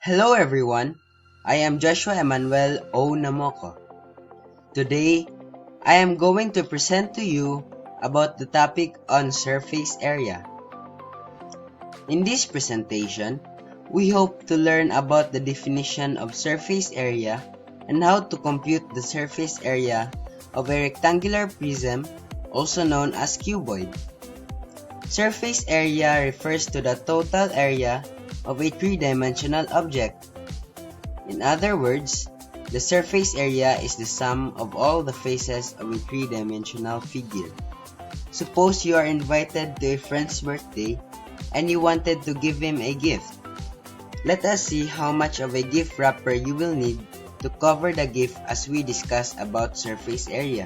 Hello everyone, I am Joshua Emmanuel O. Namoco. Today, I am going to present to you about the topic on surface area. In this presentation, we hope to learn about the definition of surface area and how to compute the surface area of a rectangular prism, also known as cuboid. Surface area refers to the total area of a three-dimensional object. In other words, the surface area is the sum of all the faces of a three-dimensional figure. Suppose you are invited to a friend's birthday and you wanted to give him a gift. Let us see how much of a gift wrapper you will need to cover the gift as we discuss about surface area.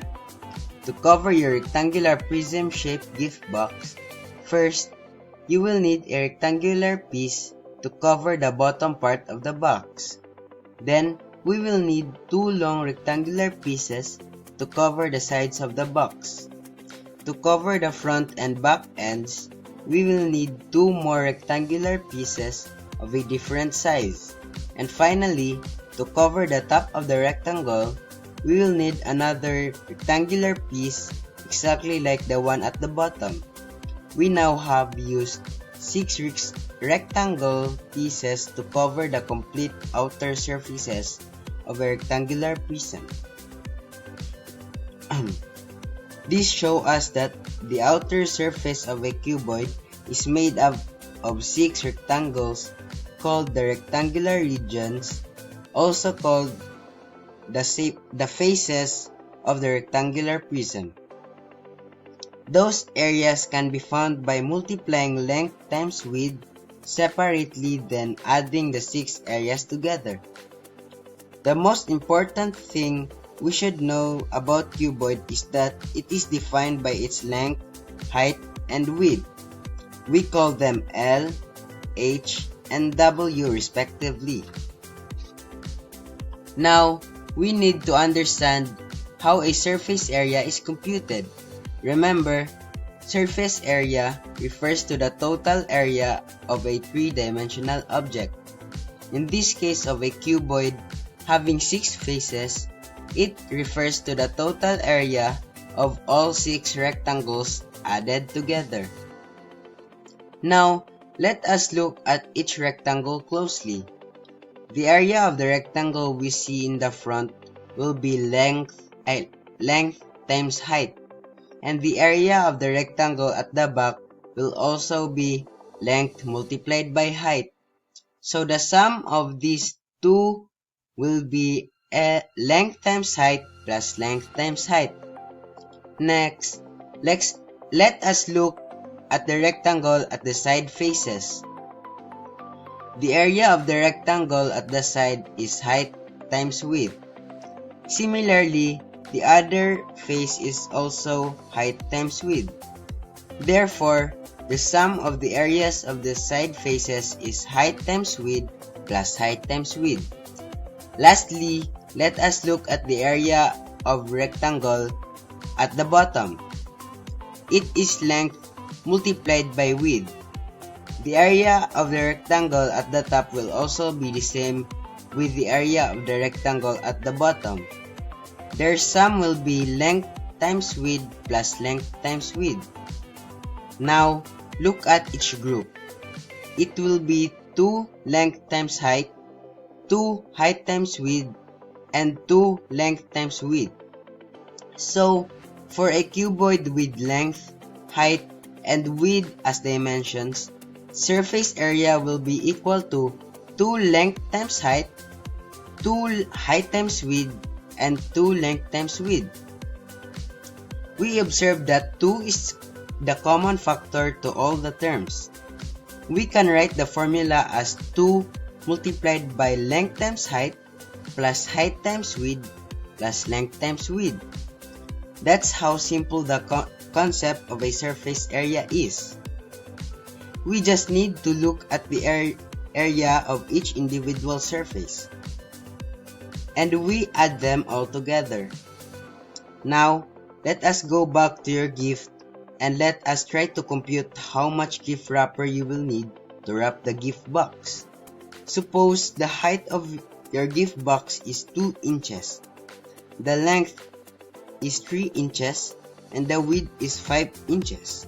To cover your rectangular prism-shaped gift box, first, you will need a rectangular piece to cover the bottom part of the box. Then, we will need two long rectangular pieces to cover the sides of the box. To cover the front and back ends, we will need two more rectangular pieces of a different size. And finally, to cover the top of the rectangle, we will need another rectangular piece exactly like the one at the bottom. We now have used 6 rectangle pieces to cover the complete outer surfaces of a rectangular prism. This shows us that the outer surface of a cuboid is made up of 6 rectangles called the rectangular regions, also called the faces of the rectangular prism. Those areas can be found by multiplying length times width separately, then adding the 6 areas together. The most important thing we should know about cuboid is that it is defined by its length, height, and width. We call them L, H, and W respectively. Now, we need to understand how a surface area is computed. Remember, surface area refers to the total area of a three-dimensional object. In this case of a cuboid having 6 faces, it refers to the total area of all 6 rectangles added together. Now, let us look at each rectangle closely. The area of the rectangle we see in the front will be length times height, and the area of the rectangle at the back will also be length multiplied by height. So the sum of these two will be length times height plus length times height. Next, let us look at the rectangle at the side faces. The area of the rectangle at the side is height times width. Similarly, the other face is also height times width. Therefore, the sum of the areas of the side faces is height times width plus height times width. Lastly, let us look at the area of rectangle at the bottom. It is length multiplied by width. The area of the rectangle at the top will also be the same with the area of the rectangle at the bottom. Their sum will be length times width plus length times width. Now, look at each group. It will be 2 length times height, 2 height times width, and 2 length times width. So, for a cuboid with length, height, and width as dimensions, surface area will be equal to 2 length times height, 2 height times width, and 2 length times width. We observe that 2 is the common factor to all the terms. We can write the formula as 2 multiplied by length times height plus height times width plus length times width. That's how simple the concept of a surface area is. We just need to look at the area of each individual surface, and we add them all together. Now, let us go back to your gift and let us try to compute how much gift wrapper you will need to wrap the gift box. Suppose the height of your gift box is 2 inches, the length is 3 inches, and the width is 5 inches.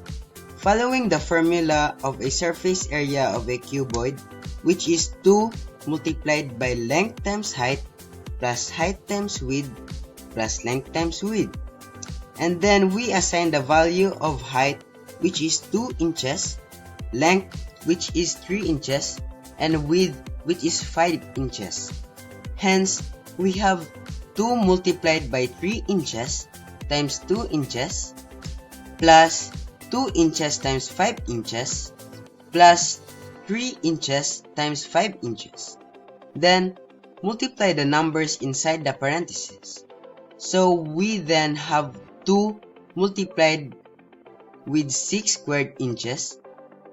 Following the formula of a surface area of a cuboid, which is 2 multiplied by length times height plus height times width plus length times width. And then we assign the value of height, which is 2 inches, length, which is 3 inches, and width, which is 5 inches. Hence, we have 2 multiplied by 3 inches times 2 inches plus 2 inches times 5 inches plus 3 inches times 5 inches. Then, multiply the numbers inside the parentheses. So, we then have 2 multiplied with 6 squared inches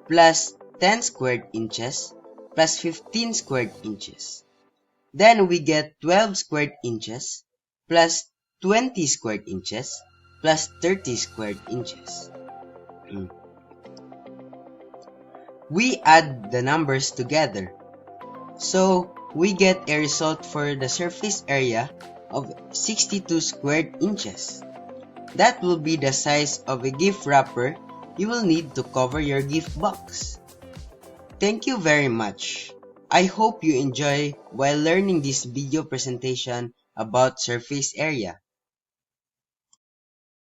plus 10 squared inches plus 15 squared inches. Then we get 12 squared inches plus 20 squared inches plus 30 squared inches. We add the numbers together. So we get a result for the surface area of 62 squared inches. That will be the size of a gift wrapper you will need to cover your gift box. Thank you very much. I hope you enjoy while learning this video presentation about surface area.